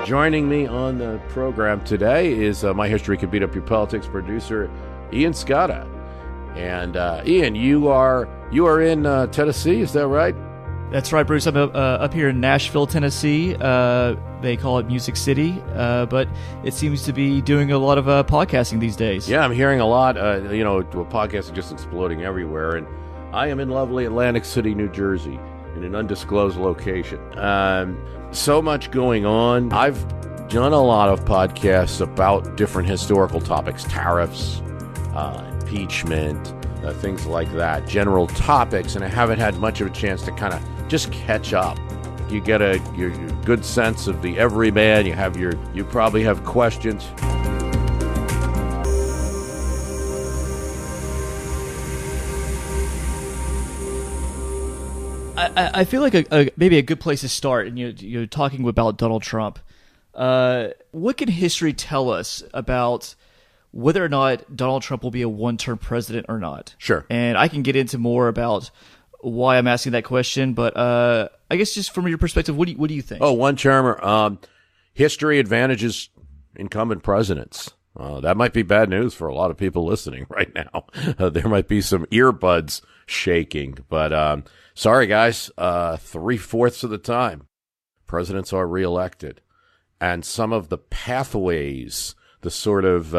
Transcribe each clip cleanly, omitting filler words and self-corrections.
Joining me on the program today is My History Could Beat Up Your Politics producer, Ian Scotta. And Ian, you are in Tennessee, is that right? That's right, Bruce. I'm up here in Nashville, Tennessee. They call it Music City, but it seems to be doing a lot of podcasting these days. Yeah, I'm hearing a lot. Podcasting just exploding everywhere. And I am in lovely Atlantic City, New Jersey, in an undisclosed location. So much going on. I've done a lot of podcasts about different historical topics, tariffs, impeachment, things like that, general topics, and I haven't had much of a chance to kind of just catch up. You get your good sense of the everyman. You probably have questions. I feel like maybe a good place to start, and you're talking about Donald Trump. What can history tell us about whether or not Donald Trump will be a one-term president or not? Sure. And I can get into more about why I'm asking that question, but I guess just from your perspective, what do you think? Oh, one-termer. History advantages incumbent presidents. That might be bad news for a lot of people listening right now. There might be some earbuds shaking, but sorry, guys. 3/4 of the time, presidents are reelected, and some of the pathways, the sort of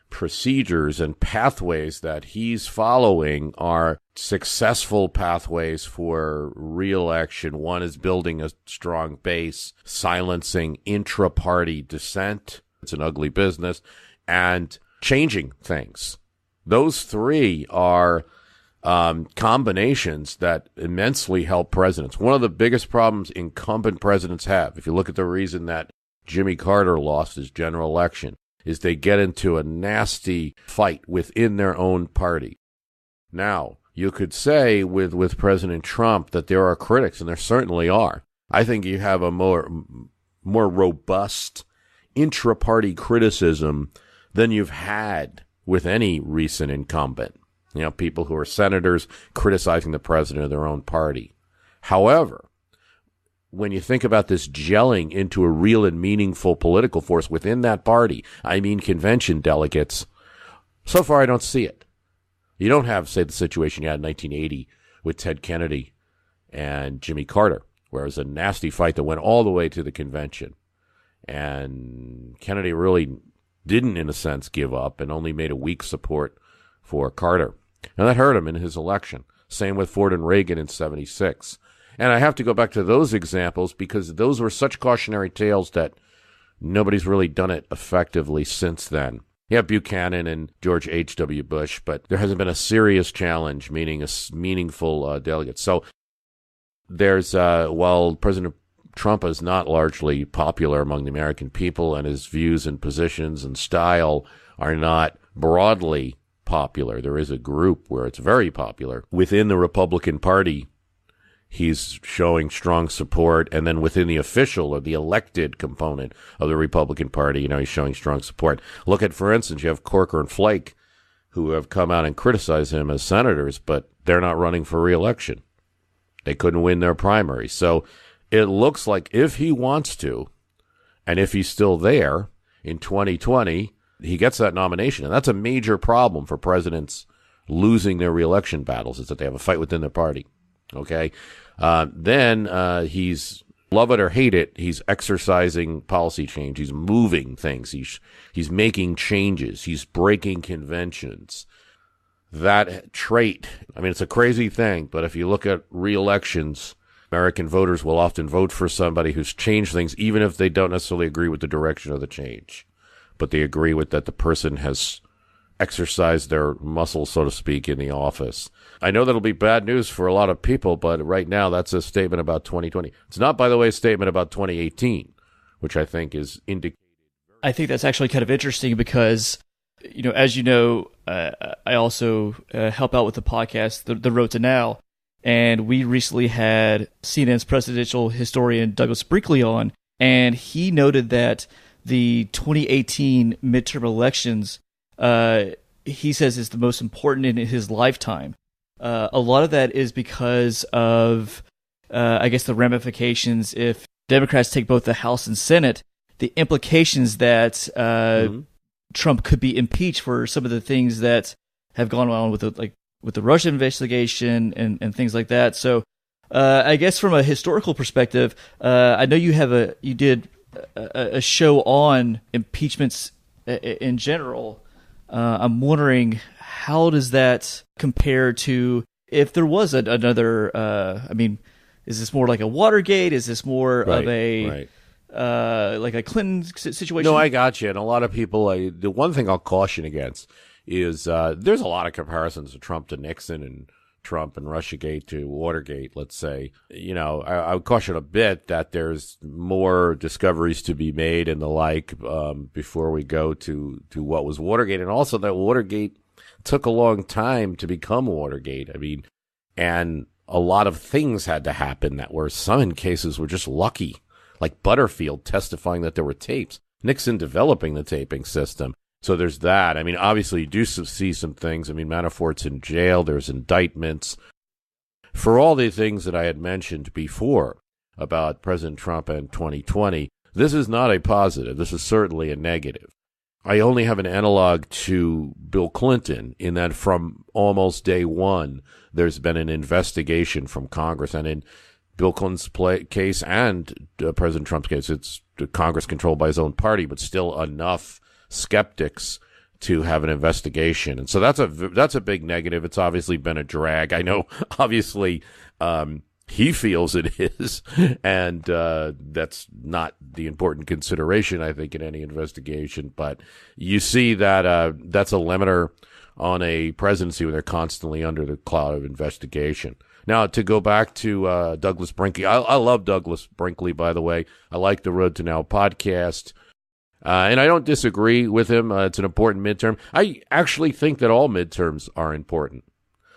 procedures and pathways that he's following are successful pathways for re-election. One is building a strong base, silencing intra-party dissent. It's an ugly business, and changing things. Those three are combinations that immensely help presidents. One of the biggest problems incumbent presidents have, if you look at the reason that Jimmy Carter lost his general election, is they get into a nasty fight within their own party. Now, you could say with President Trump that there are critics, and there certainly are. I think you have a more robust intra-party criticism than you've had with any recent incumbent. You know, people who are senators criticizing the president of their own party. However, when you think about this gelling into a real and meaningful political force within that party, I mean convention delegates, so far I don't see it. You don't have, say, the situation you had in 1980 with Ted Kennedy and Jimmy Carter, where it was a nasty fight that went all the way to the convention. And Kennedy really didn't, in a sense, give up and only made a weak support for Carter. And that hurt him in his election. Same with Ford and Reagan in 1976. And I have to go back to those examples because those were such cautionary tales that nobody's really done it effectively since then. Yeah, Buchanan and George H.W. Bush, but there hasn't been a serious challenge, meaning a meaningful delegate. So there's, while President Trump is not largely popular among the American people, and his views and positions and style are not broadly popular, there is a group where it's very popular. Within the Republican Party, he's showing strong support, and then within the official or the elected component of the Republican Party, he's showing strong support. Look at, for instance, you have Corker and Flake, who have come out and criticized him as senators, but they're not running for re-election. They couldn't win their primary. So it looks like if he wants to, and if he's still there in 2020, he gets that nomination. And that's a major problem for presidents losing their re-election battles, is that they have a fight within their party. Okay? Then he's, love it or hate it, he's exercising policy change. He's moving things. He's making changes. He's breaking conventions. That trait, it's a crazy thing, but if you look at re-elections, American voters will often vote for somebody who's changed things, even if they don't necessarily agree with the direction of the change. But they agree with that the person has exercised their muscles, so to speak, in the office. I know that'll be bad news for a lot of people, but right now that's a statement about 2020. It's not, by the way, a statement about 2018, which I think is indicated. I think that's actually kind of interesting because, as you know, I also help out with the podcast, The Road to Now. And we recently had CNN's presidential historian Douglas Brinkley on, and he noted that the 2018 midterm elections, he says, is the most important in his lifetime. A lot of that is because of, I guess, the ramifications if Democrats take both the House and Senate, the implications that Trump could be impeached for some of the things that have gone on with the Russia investigation and things like that. So I guess from a historical perspective, I know you did a show on impeachments in general. I'm wondering, how does that compare to if there was another? Is this more like a Watergate? Is this more of a like a Clinton situation? No, I got you. And a lot of people, the one thing I'll caution against is there's a lot of comparisons of Trump to Nixon and Trump and Russiagate to Watergate, let's say. I would caution a bit that there's more discoveries to be made and the like before we go to what was Watergate. And also that Watergate took a long time to become Watergate. And a lot of things had to happen that were, some cases were just lucky, like Butterfield testifying that there were tapes, Nixon developing the taping system. So there's that. Obviously you do see some things. Manafort's in jail. There's indictments. For all the things that I had mentioned before about President Trump and 2020, this is not a positive. This is certainly a negative. I only have an analog to Bill Clinton in that from almost day one, there's been an investigation from Congress. And in Bill Clinton's case and President Trump's case, it's Congress controlled by his own party, but still enough skeptics to have an investigation. And so that's a big negative. It's obviously been a drag. I know, obviously, he feels it is, and that's not the important consideration, I think, in any investigation. But you see that that's a limiter on a presidency when they're constantly under the cloud of investigation. Now, to go back to Douglas Brinkley, I love Douglas Brinkley, by the way. I like the Road to Now podcast. And I don't disagree with him. It's an important midterm. I actually think that all midterms are important.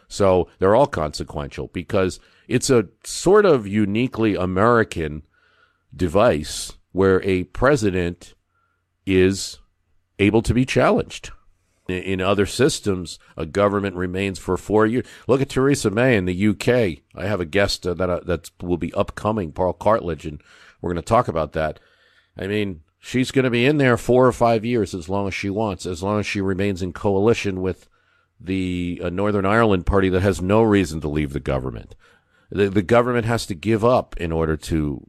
So they're all consequential because it's a sort of uniquely American device where a president is able to be challenged. In other systems, a government remains for 4 years. Look at Theresa May in the UK. I have a guest that will be upcoming, Paul Cartledge, and we're going to talk about that. She's going to be in there 4 or 5 years as long as she wants, as long as she remains in coalition with the Northern Ireland party that has no reason to leave the government. The government has to give up in order to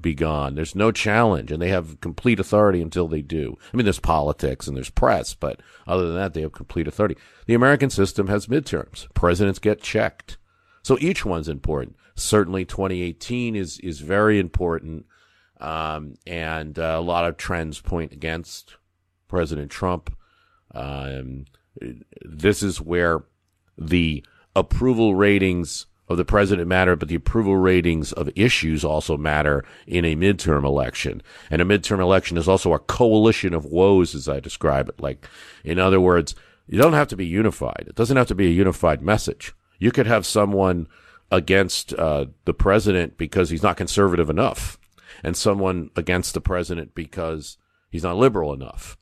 be gone. There's no challenge, and they have complete authority until they do. There's politics and there's press, but other than that, they have complete authority. The American system has midterms. Presidents get checked. So each one's important. Certainly 2018 is very important. And a lot of trends point against President Trump. This is where the approval ratings of the president matter, but the approval ratings of issues also matter in a midterm election. And a midterm election is also a coalition of woes, as I describe it. Like, in other words, you don't have to be unified. It doesn't have to be a unified message. You could have someone against the president because he's not conservative enough, and someone against the president because he's not liberal enough.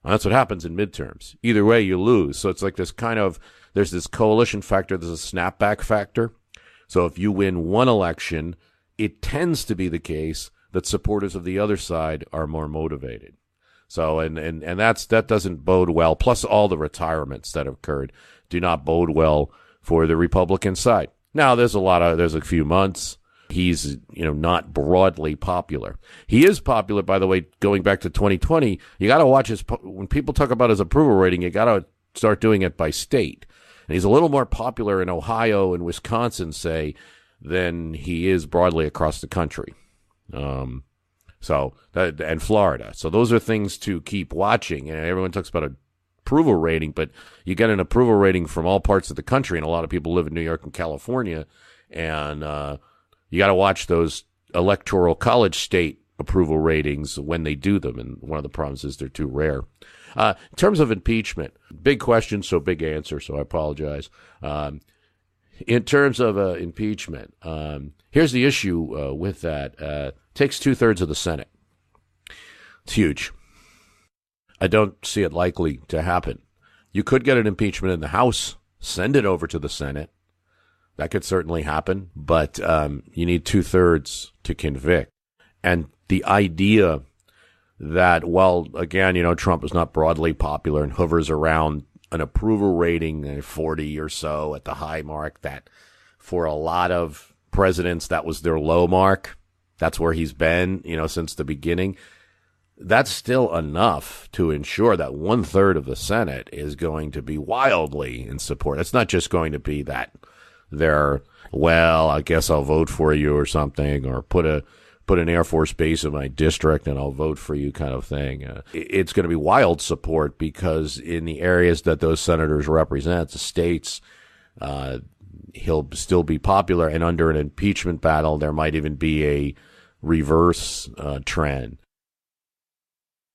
And that's what happens in midterms. Either way, you lose. So it's like there's this coalition factor, there's a snapback factor. So if you win one election, it tends to be the case that supporters of the other side are more motivated. So, and that doesn't bode well. Plus all the retirements that have occurred do not bode well for the Republican side. Now, there's a few months. He's, not broadly popular. He is popular, by the way, going back to 2020. You got to watch when people talk about his approval rating, you got to start doing it by state. And he's a little more popular in Ohio and Wisconsin, say, than he is broadly across the country. And Florida. So those are things to keep watching. And everyone talks about approval rating, but you get an approval rating from all parts of the country. And a lot of people live in New York and California. And, you got to watch those electoral college state approval ratings when they do them. And one of the problems is they're too rare. In terms of impeachment, big question, so big answer, so I apologize. In terms of impeachment, here's the issue with that. Takes 2/3 of the Senate. It's huge. I don't see it likely to happen. You could get an impeachment in the House, send it over to the Senate. That could certainly happen, but you need 2/3 to convict. And the idea that, well, again, Trump is not broadly popular and hovers around an approval rating 40 or so at the high mark, that for a lot of presidents, that was their low mark. That's where he's been, since the beginning. That's still enough to ensure that 1/3 of the Senate is going to be wildly in support. It's not just going to be that they're, well, I guess I'll vote for you or something, or put an Air Force base in my district and I'll vote for you kind of thing. It's going to be wild support, because in the areas that those senators represent, the states, he'll still be popular. And under an impeachment battle, there might even be a reverse trend.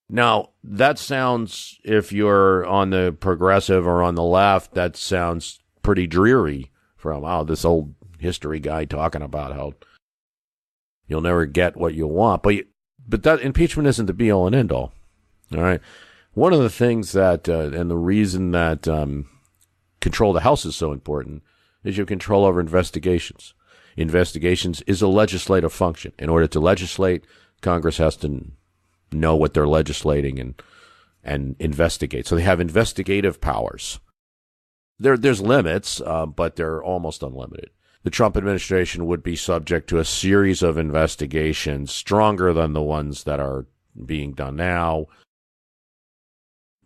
Now, that sounds, if you're on the progressive or on the left, that sounds pretty dreary from, this old history guy talking about how you'll never get what you want. But that impeachment isn't the be-all and end-all. All right? One of the things that, and the reason that control of the House is so important, is you have control over investigations. Investigations is a legislative function. In order to legislate, Congress has to know what they're legislating and investigate. So they have investigative powers. There's limits, but they're almost unlimited. The Trump administration would be subject to a series of investigations stronger than the ones that are being done now.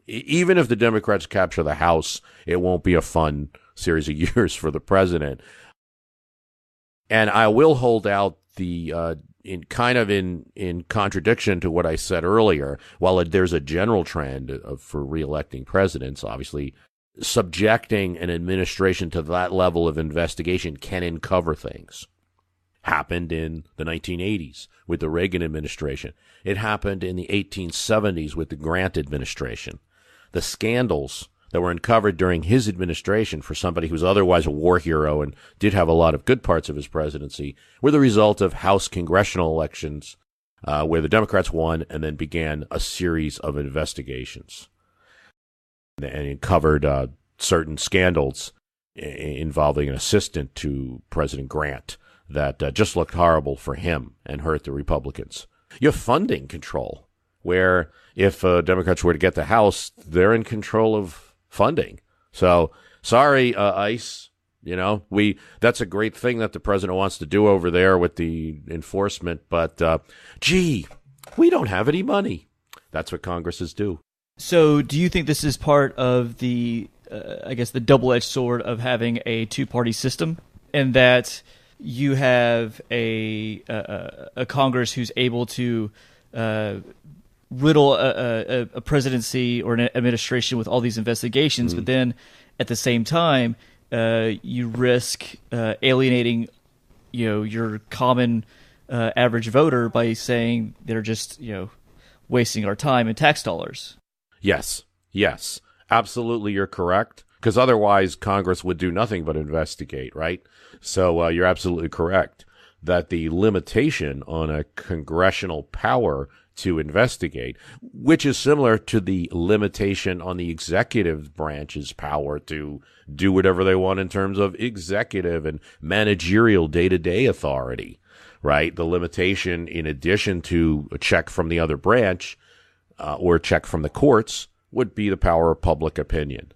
Even if the Democrats capture the House, it won't be a fun series of years for the president. And I will hold out in contradiction to what I said earlier, while there's a general trend for reelecting presidents, obviously, subjecting an administration to that level of investigation can uncover things. Happened in the 1980s with the Reagan administration. It happened in the 1870s with the Grant administration. The scandals that were uncovered during his administration for somebody who's otherwise a war hero and did have a lot of good parts of his presidency were the result of House congressional elections where the Democrats won, and then began a series of investigations. And it covered certain scandals involving an assistant to President Grant that just looked horrible for him and hurt the Republicans. You have funding control, where if Democrats were to get the House, they're in control of funding. So, sorry, ICE, that's a great thing that the president wants to do over there with the enforcement, but, we don't have any money. That's what Congresses do. So do you think this is part of the, the double-edged sword of having a two-party system, and that you have a Congress who's able to riddle a presidency or an administration with all these investigations, but then at the same time, you risk alienating, your common average voter by saying they're just, wasting our time and tax dollars. Yes, absolutely, you're correct. Because otherwise, Congress would do nothing but investigate, right? So you're absolutely correct that the limitation on a congressional power to investigate, which is similar to the limitation on the executive branch's power to do whatever they want in terms of executive and managerial day-to-day authority, right? The limitation, in addition to a check from the other branch or a check from the courts, would be the power of public opinion.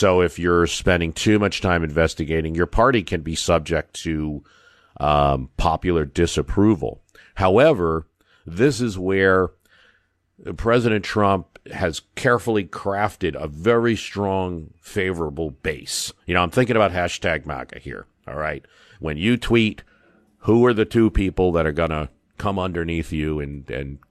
So if you're spending too much time investigating, your party can be subject to popular disapproval. However, this is where President Trump has carefully crafted a very strong, favorable base. I'm thinking about hashtag MAGA here, all right? When you tweet, who are the two people that are going to come underneath you and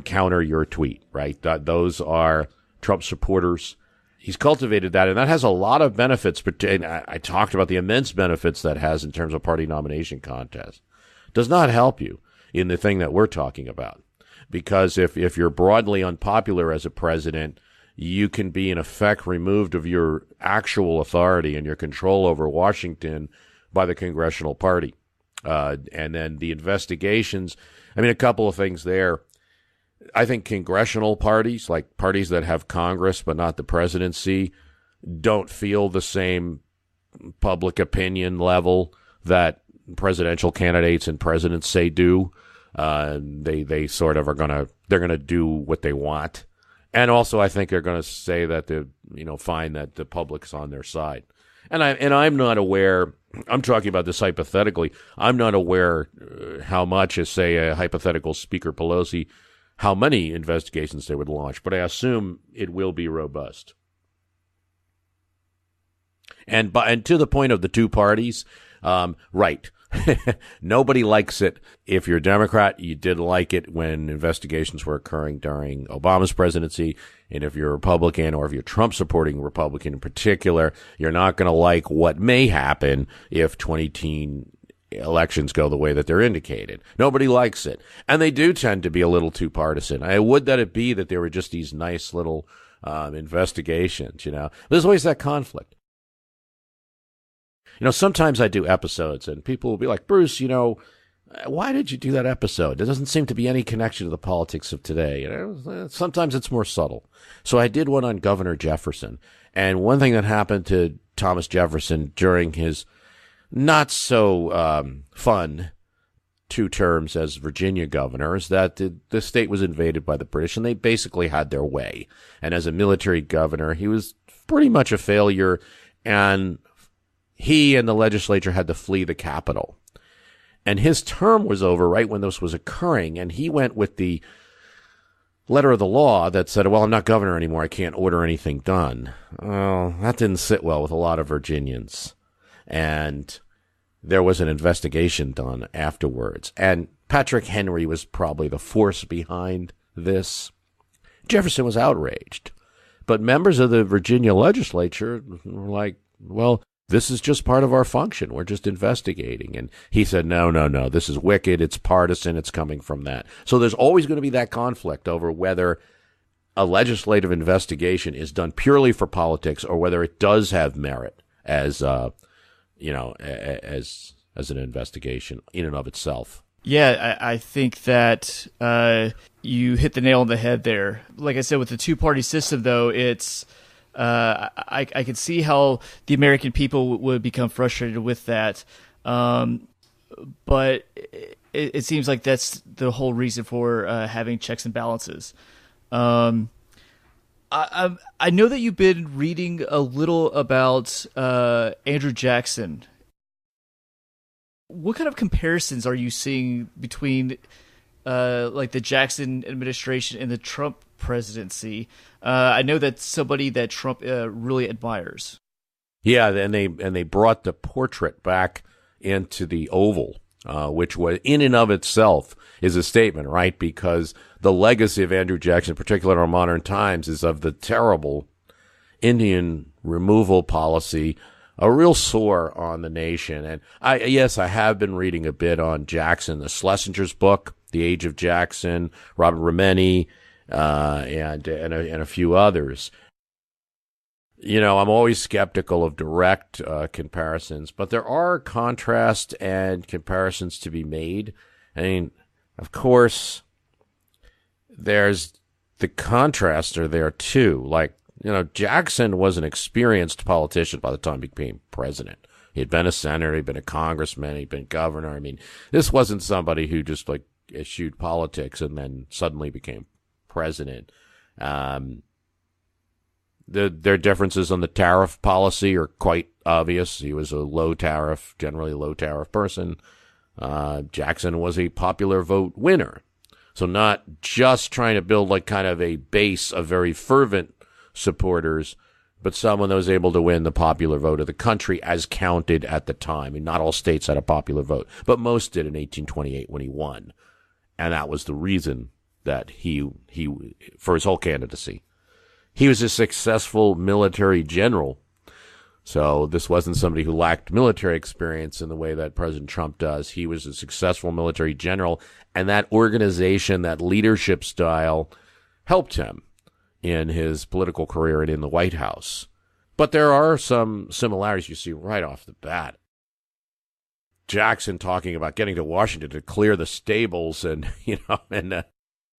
counter your tweet, right? Those are Trump supporters. He's cultivated that, and that has a lot of benefits. And I talked about the immense benefits that has in terms of party nomination contests. Does not help you in the thing that we're talking about. Because if you're broadly unpopular as a president, you can be in effect removed of your actual authority and your control over Washington by the congressional party. And then the investigations, a couple of things there. I think congressional parties, like parties that have Congress but not the presidency, don't feel the same public opinion level that presidential candidates and presidents say do. They sort of they're gonna do what they want, and also I think they're gonna say that find that the public's on their side. And I'm not aware. I'm talking about this hypothetically. I'm not aware how much, as say a hypothetical Speaker Pelosi, how many investigations they would launch, but I assume it will be robust. And to the point of the two parties, right. Nobody likes it. If you're a Democrat, you didn't like it when investigations were occurring during Obama's presidency. And if you're a Republican, or if you're Trump-supporting Republican in particular, you're not going to like what may happen if 2018 elections go the way that they're indicated. Nobody likes it. And they do tend to be a little too partisan. I would that it be that there were just these nice little investigations, There's always that conflict. Sometimes I do episodes and people will be like, Bruce, why did you do that episode? There doesn't seem to be any connection to the politics of today. Sometimes it's more subtle. So I did one on Governor Jefferson. And one thing that happened to Thomas Jefferson during his not so fun 2 terms as Virginia governor is that the state was invaded by the British and they basically had their way. And as a military governor, he was pretty much a failure, and he and the legislature had to flee the capital. And his term was over right when this was occurring, and he went with the letter of the law that said, well, I'm not governor anymore, I can't order anything done. Well, that didn't sit well with a lot of Virginians. And there was an investigation done afterwards. And Patrick Henry was probably the force behind this. Jefferson was outraged. But members of the Virginia legislature were like, well, this is just part of our function. We're just investigating. And he said, no, this is wicked. It's partisan. It's coming from that. So there's always going to be that conflict over whether a legislative investigation is done purely for politics or whether it does have merit as an investigation in and of itself. Yeah, I think that you hit the nail on the head there. Like I said, with the two-party system, though, it's I could see how the American people would become frustrated with that. But it seems like that's the whole reason for having checks and balances. I know that you've been reading a little about Andrew Jackson. What kind of comparisons are you seeing between like the Jackson administration and the Trump presidency? I know that's somebody that Trump really admires. Yeah, and they brought the portrait back into the Oval, which was in and of itself is a statement, right? Because the legacy of Andrew Jackson, particularly in our modern times, is of the terrible Indian removal policy, a real sore on the nation. And I have been reading a bit on Jackson, the Schlesinger's book, The Age of Jackson, Robert Remini, and a few others. I'm always skeptical of direct comparisons, but there are contrast and comparisons to be made. I mean, of course, there's the contrasts are there too. Like, Jackson was an experienced politician by the time he became president. He had been a senator, he'd been a congressman, he'd been governor. I mean, this wasn't somebody who just eschewed politics and then suddenly became president. Their differences on the tariff policy are quite obvious. He was a generally low tariff person. Jackson was a popular vote winner. So not just trying to build kind of a base of very fervent supporters, but someone that was able to win the popular vote of the country as counted at the time. I mean, not all states had a popular vote, but most did in 1828 when he won. And that was the reason that he for his whole candidacy. He was a successful military general. So this wasn't somebody who lacked military experience in the way that President Trump does. He was a successful military general, and that organization, that leadership style helped him in his political career and in the White House. But there are some similarities you see right off the bat. Jackson talking about getting to Washington to clear the stables and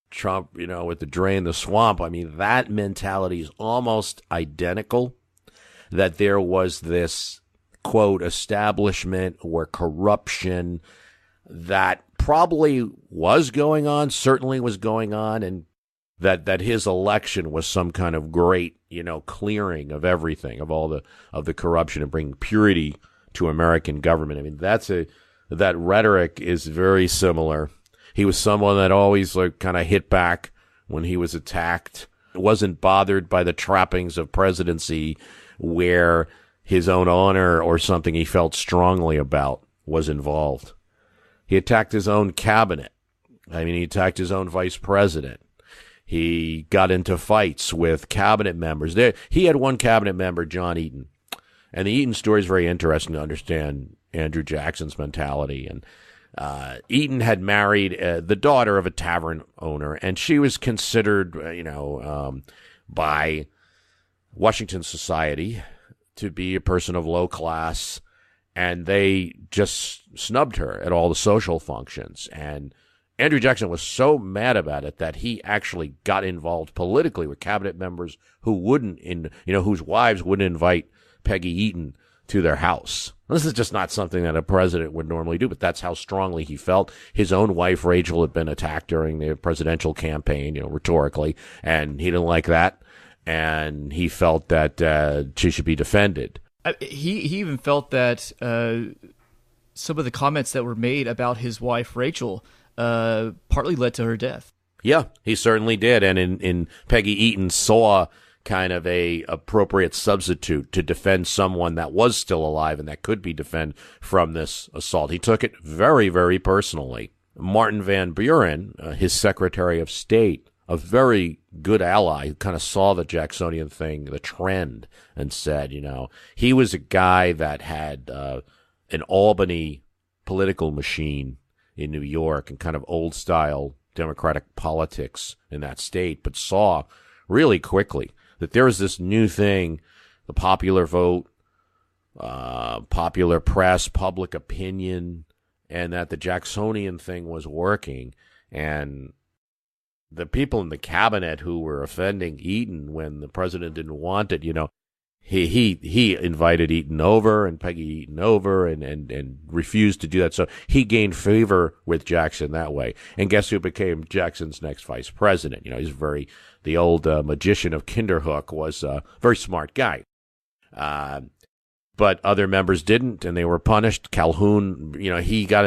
Trump, with the drain the swamp. I mean, that mentality is almost identical, that there was this quote, establishment or corruption that probably was going on, certainly was going on, and that his election was some kind of great, clearing of everything, of all the corruption, and bringing purity to American government. I mean, that rhetoric is very similar. He was someone that always kind of hit back when he was attacked. Wasn't bothered by the trappings of presidency where his own honor or something he felt strongly about was involved. He attacked his own cabinet. I mean, he attacked his own vice president. He got into fights with cabinet members. He had one cabinet member, John Eaton. And the Eaton story is very interesting to understand Andrew Jackson's mentality. And Eaton had married the daughter of a tavern owner, and she was considered, by Washington society to be a person of low class, and they just snubbed her at all the social functions. And Andrew Jackson was so mad about it that he actually got involved politically with cabinet members who whose wives wouldn't invite Peggy Eaton to their house. This is just not something that a president would normally do, but that's how strongly he felt. His own wife, Rachel, had been attacked during the presidential campaign, rhetorically, and he didn't like that, and he felt that she should be defended. He even felt that some of the comments that were made about his wife, Rachel, partly led to her death. Yeah, he certainly did, and in Peggy Eaton saw kind of a appropriate substitute to defend someone that was still alive and that could be defended from this assault. He took it very, very personally. Martin Van Buren, his Secretary of State, a very good ally who kind of saw the Jacksonian thing, the trend, and said, he was a guy that had an Albany political machine in New York and kind of old-style Democratic politics in that state, but saw really quickly that there was this new thing, the popular vote, popular press, public opinion, and that the Jacksonian thing was working. And the people in the cabinet who were offending Eaton when the president didn't want it, he invited Eaton over and Peggy Eaton over and refused to do that. So he gained favor with Jackson that way. And guess who became Jackson's next vice president? He's the old magician of Kinderhook was a very smart guy. But other members didn't, and they were punished. Calhoun, Jackson got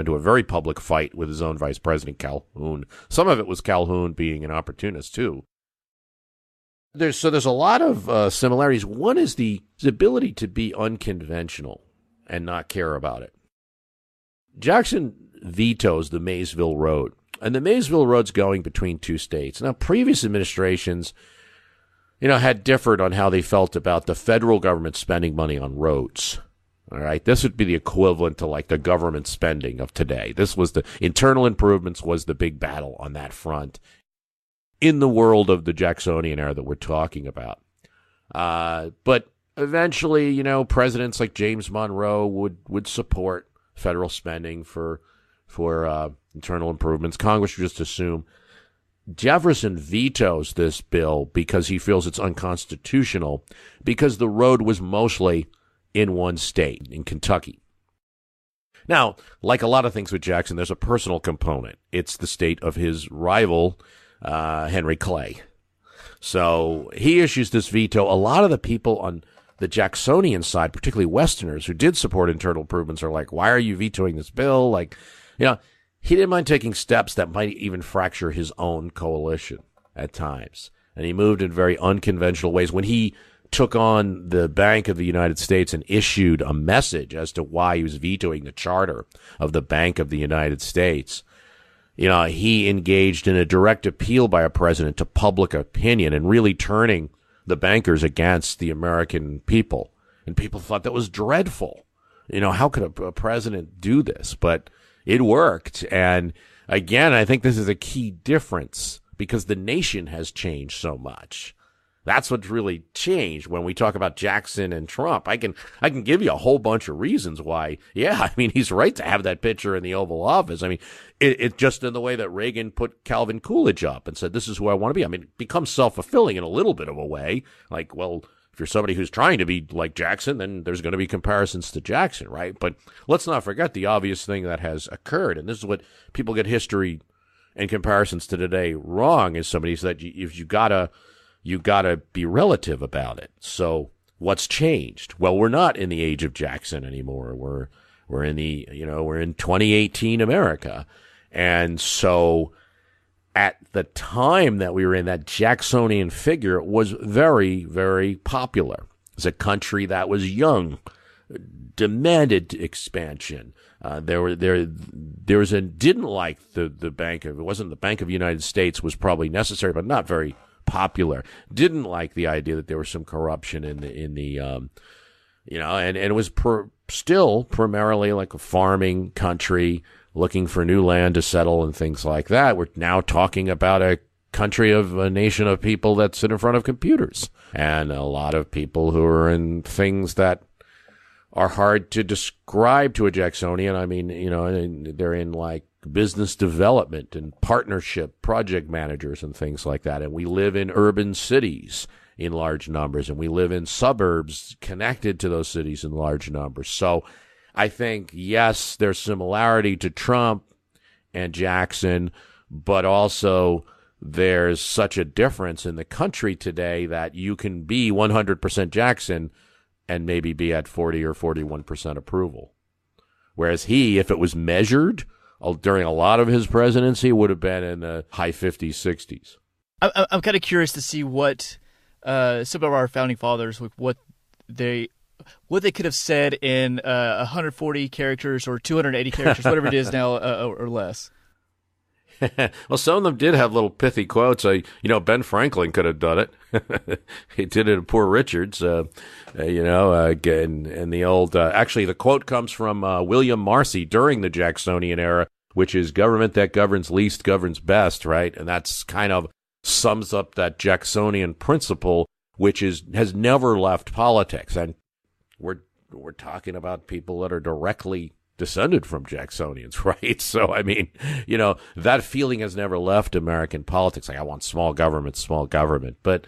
into a very public fight with his own vice president, Calhoun. Some of it was Calhoun being an opportunist, too. There's a lot of similarities. One is the ability to be unconventional and not care about it. Jackson vetoes the Maysville Road, and the Maysville Road's going between two states. Now, previous administrations, had differed on how they felt about the federal government spending money on roads. All right, this would be the equivalent to the government spending of today. This was the internal improvements was the big battle on that front in the world of the Jacksonian era that we're talking about. But eventually, presidents like James Monroe would support federal spending for internal improvements. Congress would just assume. Jefferson vetoes this bill because he feels it's unconstitutional because the road was mostly in one state, in Kentucky. Now, like a lot of things with Jackson, there's a personal component. It's the state of his rival, Henry Clay. So he issues this veto. A lot of the people on the Jacksonian side, particularly Westerners who did support internal improvements, are like, why are you vetoing this bill? He didn't mind taking steps that might even fracture his own coalition at times. And he moved in very unconventional ways. When he took on the Bank of the United States and issued a message as to why he was vetoing the charter of the Bank of the United States, he engaged in a direct appeal by a president to public opinion and really turning the bankers against the American people. And people thought that was dreadful. How could a president do this? But it worked. And again, I think this is a key difference because the nation has changed so much. That's what's really changed when we talk about Jackson and Trump. I can give you a whole bunch of reasons why. Yeah, he's right to have that picture in the Oval Office. It just in the way that Reagan put Calvin Coolidge up and said, this is who I want to be. It becomes self-fulfilling in a little bit of a way. If you're somebody who's trying to be like Jackson, then there's going to be comparisons to Jackson, right? But let's not forget the obvious thing that has occurred, and this is what people get history and comparisons to today wrong, is somebody said you gotta be relative about it. So what's changed? Well, we're not in the age of Jackson anymore. We're in we're in 2018 America, and so at the time that we were in, that Jacksonian figure was very, very popular. It's a country that was young, demanded expansion. Didn't like the Bank of, it wasn't the Bank of the United States was probably necessary, but not very popular. Didn't like the idea that there was some corruption in the and it was still primarily like a farming country, looking for new land to settle and things like that. We're now talking about a nation of people that sit in front of computers, and a lot of people who are in things that are hard to describe to a Jacksonian. I mean, they're in like business development and partnership project managers and things like that. And we live in urban cities in large numbers, and we live in suburbs connected to those cities in large numbers. So I think, yes, there's similarity to Trump and Jackson, but also there's such a difference in the country today that you can be 100% Jackson and maybe be at 40 or 41% approval. Whereas he, if it was measured during a lot of his presidency, would have been in the high 50s, 60s. I'm kind of curious to see what some of our founding fathers, what they could have said in 140 characters or 280 characters, whatever it is now, or less. Well, some of them did have little pithy quotes. Ben Franklin could have done it. He did it in Poor Richards, and the old, actually the quote comes from William Marcy during the Jacksonian era, which is government that governs least governs best, right? And that's kind of sums up that Jacksonian principle, which has never left politics. And we're talking about people that are directly descended from Jacksonians, right? So, I mean, that feeling has never left American politics. Like, I want small government. But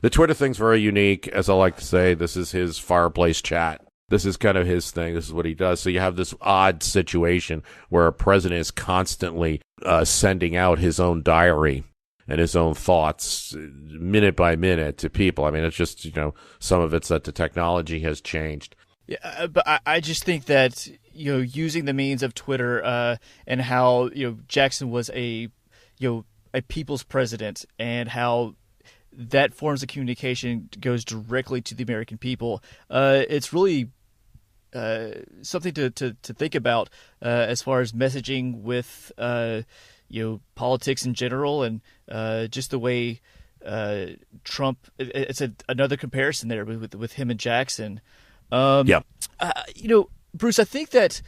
the Twitter thing's very unique. As I like to say, this is his fireplace chat. This is kind of his thing. This is what he does. So you have this odd situation where a president is constantly sending out his own diary and his own thoughts minute by minute to people. I mean, it's just, some of it's that the technology has changed. Yeah, but I just think that, using the means of Twitter and how, Jackson was a people's president, and how that forms of communication goes directly to the American people. It's really something to think about as far as messaging with, politics in general, and just the way Trump. It's another comparison there with him and Jackson. Bruce, I think that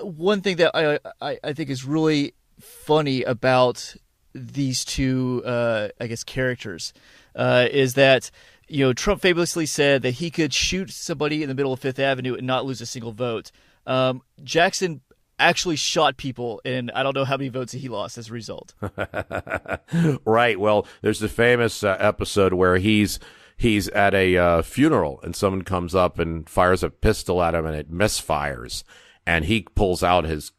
one thing that I think is really funny about these two, characters, is that, Trump famously said that he could shoot somebody in the middle of Fifth Avenue and not lose a single vote. Jackson actually shot people, and I don't know how many votes he lost as a result. Right. Well, there's the famous episode where he's at a funeral, and someone comes up and fires a pistol at him, and it misfires, and he pulls out his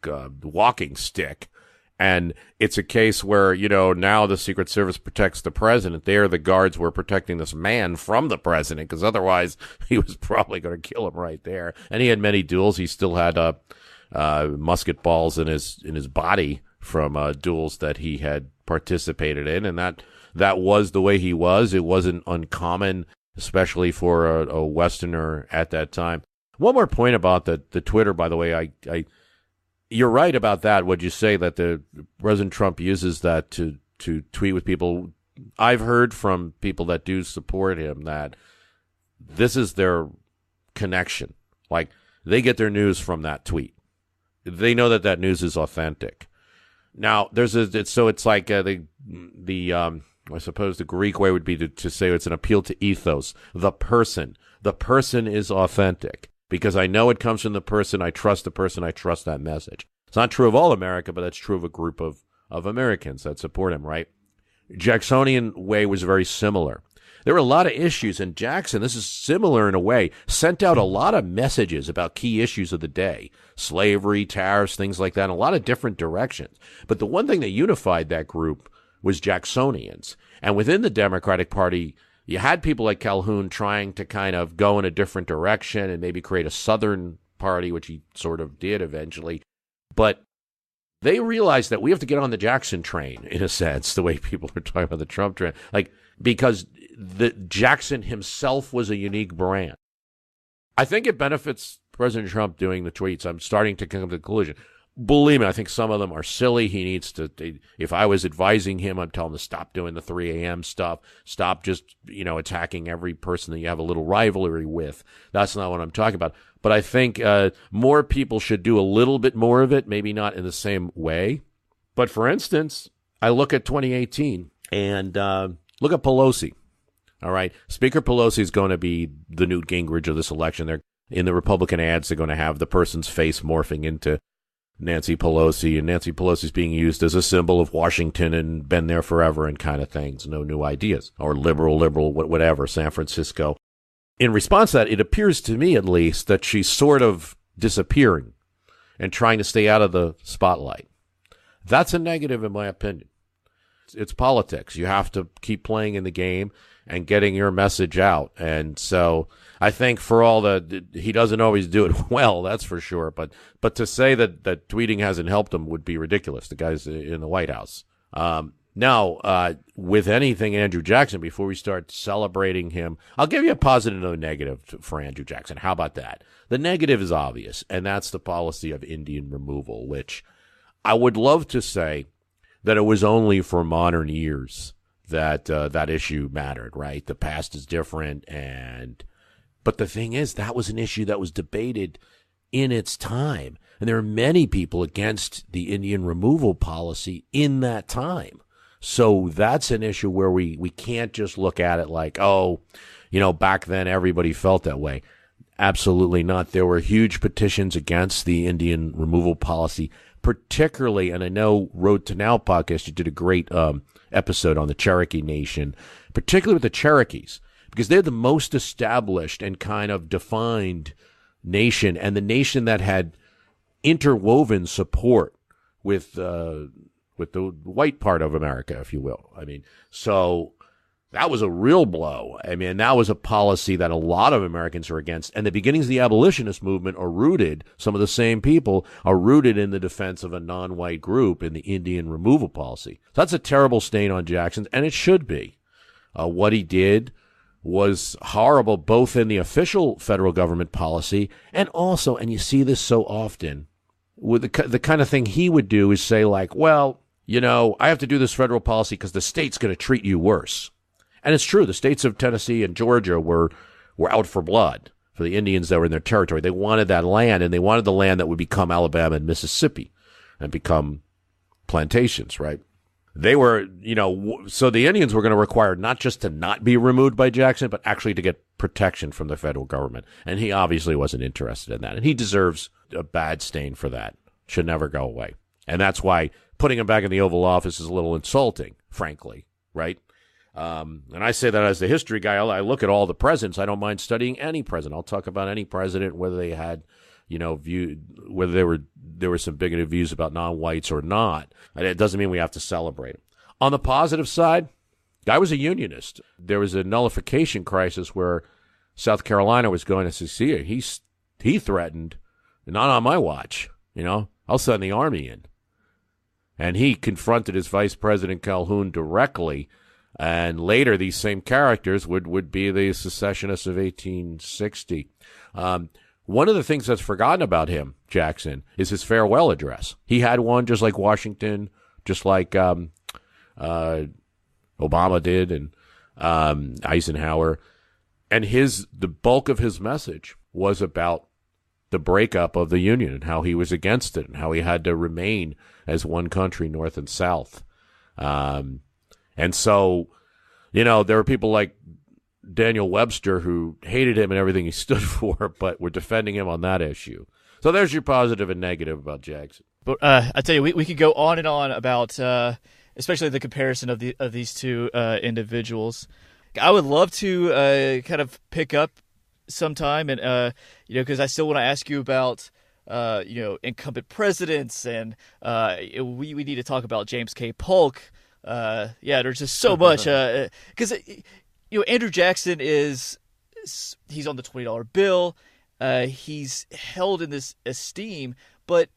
walking stick. And it's a case where, now the Secret Service protects the president. There, the guards were protecting this man from the president, because otherwise he was probably going to kill him right there. And he had many duels. He still had musket balls in his body from duels that he had participated in, and that was the way he was. It wasn't uncommon, especially for a Westerner at that time. One more point about the Twitter, by the way. You're right about that. Would you say that the President Trump uses that to tweet with people? I've heard from people that do support him that this is their connection. Like, they get their news from that tweet. They know that news is authentic. Now, it's like I suppose the Greek way would be to say it's an appeal to ethos. The person is authentic because I know it comes from the person. I trust the person. I trust that message. It's not true of all America, but that's true of a group of Americans that support him, right? Jacksonian way was very similar. there were a lot of issues, and Jackson, this is similar in a way, sent out a lot of messages about key issues of the day, slavery, tariffs, things like that, in a lot of different directions. But the one thing that unified that group was Jacksonians. And within the Democratic Party, you had people like Calhoun trying to kind of go in a different direction and maybe create a Southern party, which he sort of did eventually. But they realized that we have to get on the Jackson train, in a sense, the way people are talking about the Trump train. Like, because the Jackson himself was a unique brand. I think it benefits President Trump doing the tweets. I'm starting to come to the conclusion. Believe me, I think some of them are silly. He needs to, if I was advising him, I'm telling him to stop doing the 3 a.m. stuff. Stop just, attacking every person that you have a little rivalry with. That's not what I'm talking about. But I think more people should do a little bit more of it, maybe not in the same way. But for instance, I look at 2018 and look at Pelosi. All right. Speaker Pelosi is going to be the Newt Gingrich of this election. They're in the Republican ads. They're going to have the person's face morphing into Nancy Pelosi, and Nancy Pelosi is being used as a symbol of Washington and been there forever and kind of things. No new ideas, or liberal, whatever, San Francisco. In response to that, it appears to me at least that she's sort of disappearing and trying to stay out of the spotlight. That's a negative in my opinion. It's politics. You have to keep playing in the game and getting your message out. And so I think for all that, he doesn't always do it well, that's for sure. But to say that tweeting hasn't helped him would be ridiculous. The guy's in the White House. Now, with anything Andrew Jackson, before we start celebrating him, I'll give you a positive and a negative for Andrew Jackson. How about that? The negative is obvious, and that's the policy of Indian removal, which I would love to say that it was only for modern years that that issue mattered, right? The past is different, but the thing is, that was an issue that was debated in its time, and there are many people against the Indian removal policy in that time. So that's an issue where we can't just look at it like, back then everybody felt that way. Absolutely not. There were huge petitions against the Indian removal policy, particularly, and I know Road to Now podcast, you did a great episode on the Cherokee Nation, particularly with the Cherokees, because they're the most established and kind of defined nation, and the nation that had interwoven support with the white part of America, if you will. I mean, so that was a real blow. I mean, that was a policy that a lot of Americans are against. And the beginnings of the abolitionist movement are rooted, some of the same people are rooted in the defense of a non-white group in the Indian removal policy. So that's a terrible stain on Jackson, and it should be. What he did was horrible, both in the official federal government policy and also, and you see this so often, with the kind of thing he would do is say like, well, I have to do this federal policy because the state's going to treat you worse. And it's true. The states of Tennessee and Georgia were out for blood for the Indians that were in their territory. They wanted that land, and they wanted the land that would become Alabama and Mississippi and become plantations, right? They were, so the Indians were going to require not just to not be removed by Jackson, but actually to get protection from the federal government. And he obviously wasn't interested in that. And he deserves a bad stain for that. Should never go away. And that's why putting him back in the Oval Office is a little insulting, frankly, right? And I say that as the history guy. I look at all the presidents. I don't mind studying any president. I'll talk about any president, whether they had, whether there were some bigoted views about non-whites or not. And it doesn't mean we have to celebrate him. On the positive side, guy was a unionist. There was a nullification crisis where South Carolina was going to secede. He threatened, not on my watch, I'll send the army in. And he confronted his Vice President Calhoun directly. And later, these same characters would be the secessionists of 1860. One of the things that's forgotten about him, Jackson, is his farewell address. He had one just like Washington, just like Obama did, and Eisenhower. And the bulk of his message was about the breakup of the Union and how he was against it and how he had to remain as one country, North and South. And so, there were people like Daniel Webster who hated him and everything he stood for, but were defending him on that issue. So there's your positive and negative about Jackson. But I tell you, we could go on and on about, especially the comparison of these two individuals. I would love to kind of pick up sometime, and because I still want to ask you about incumbent presidents, and we need to talk about James K. Polk. There's just so much because Andrew Jackson he's on the $20 bill. He's held in this esteem, but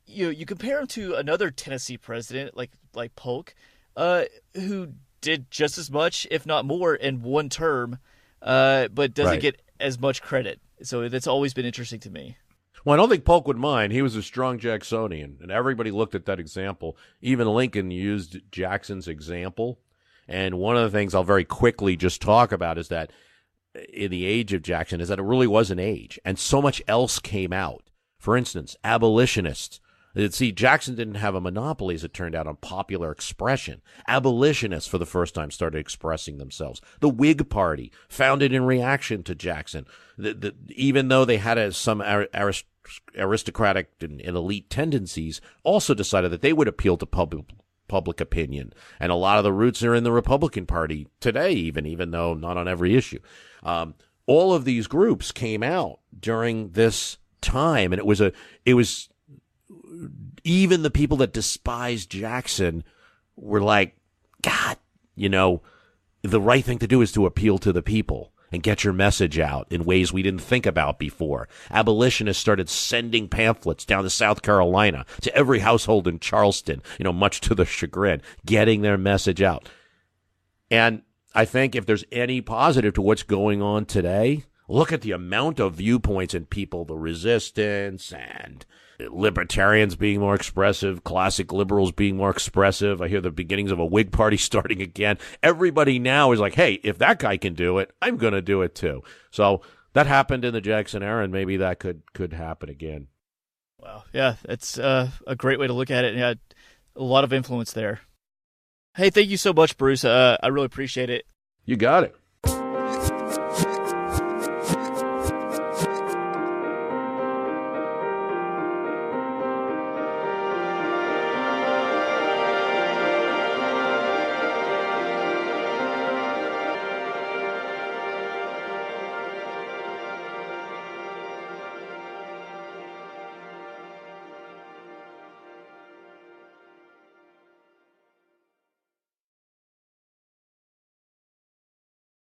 you compare him to another Tennessee president like Polk, who did just as much, if not more, in one term, but doesn't get as much credit. So that's always been interesting to me. Well, I don't think Polk would mind. He was a strong Jacksonian, and everybody looked at that example. Even Lincoln used Jackson's example. And one of the things I'll very quickly just talk about is that in the age of Jackson is that it really was an age, and so much else came out. For instance, abolitionists. See, Jackson didn't have a monopoly, as it turned out, on popular expression. Abolitionists, for the first time, started expressing themselves. The Whig Party, founded in reaction to Jackson, even though they had some aristocratic and elite tendencies, also decided that they would appeal to public opinion. And a lot of the roots are in the Republican Party today, even though not on every issue. All of these groups came out during this time, and it was even the people that despised Jackson were like, God, the right thing to do is to appeal to the people and get your message out in ways we didn't think about before. Abolitionists started sending pamphlets down to South Carolina to every household in Charleston, much to their chagrin, getting their message out. And I think if there's any positive to what's going on today, look at the amount of viewpoints in people, the resistance and libertarians being more expressive, classic liberals being more expressive. I hear the beginnings of a Whig Party starting again. Everybody now is like, hey, if that guy can do it, I'm going to do it too. So that happened in the Jackson era, and maybe that could happen again. Wow. Yeah, that's a great way to look at it. Yeah, a lot of influence there. Hey, thank you so much, Bruce. I really appreciate it. You got it.